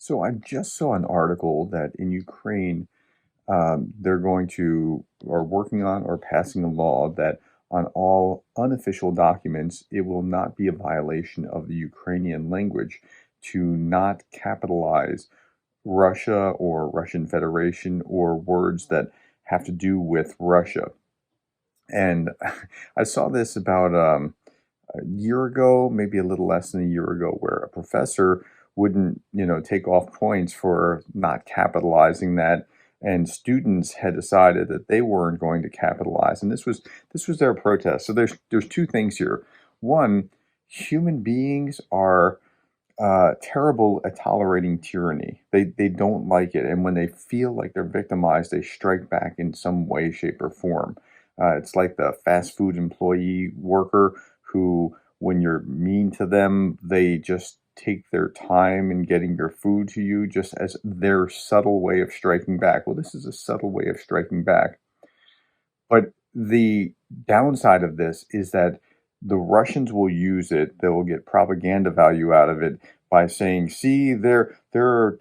So I just saw an article that in Ukraine, they're going to, or working on, or passing a law that on all unofficial documents, it will not be a violation of the Ukrainian language to not capitalize Russia or Russian Federation or words that have to do with Russia. And I saw this about a year ago, maybe a little less than a year ago, where a professor wouldn't, take off points for not capitalizing that, and students had decided that they weren't going to capitalize, and this was their protest. So there's two things here. One, human beings are terrible at tolerating tyranny. They don't like it, and when they feel like they're victimized, they strike back in some way, shape, or form. It's like the fast food employee worker who, when you're mean to them, they just take their time in getting your food to you, just as their subtle way of striking back. Well, this is a subtle way of striking back. But the downside of this is that the Russians will use it. They will get propaganda value out of it by saying, "See, they're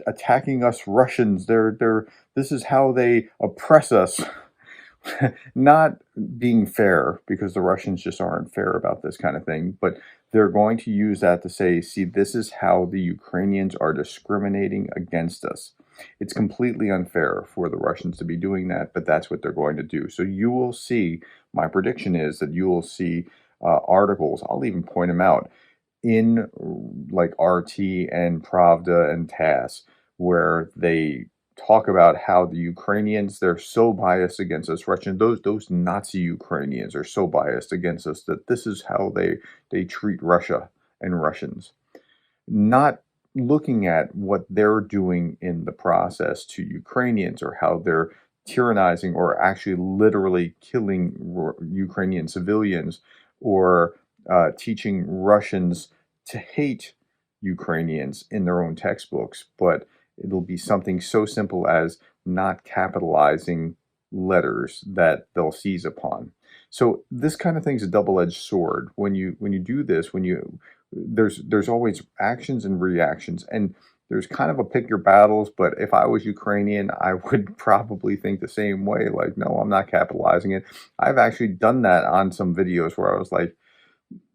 attacking us Russians. They're this is how they oppress us." Not being fair, because the Russians just aren't fair about this kind of thing, but they're going to use that to say, "See, this is how the Ukrainians are discriminating against us." It's completely unfair for the Russians to be doing that, but that's what they're going to do. So you will see, my prediction is that you will see articles, I'll even point them out, in like RT and Pravda and TASS, where they talk about how the Ukrainians, they're so biased against us Russians. Those Nazi Ukrainians are so biased against us that this is how they treat Russia and Russians, not looking at what they're doing in the process to Ukrainians, or how they're tyrannizing or actually literally killing Ukrainian civilians, or teaching Russians to hate Ukrainians in their own textbooks. But it'll be something so simple as not capitalizing letters that they'll seize upon. So this kind of thing's a double-edged sword. When you do this, when you there's always actions and reactions, and there's kind of a pick your battles. But if I was Ukrainian, I would probably think the same way, like, no, I'm not capitalizing it. I've actually done that on some videos where I was like,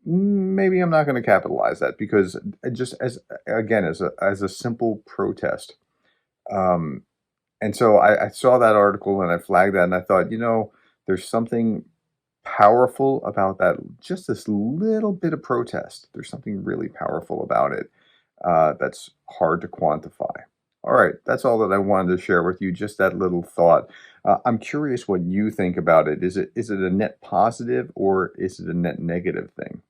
maybe I'm not going to capitalize that, because just as, again, as a simple protest. um, and so I saw that article and I flagged that, and I thought, there's something powerful about that. Just this little bit of protest. There's something really powerful about it, that's hard to quantify. All right, that's all that I wanted to share with you. Just that little thought. I'm curious what you think about it. Is it a net positive, or is it a net negative thing?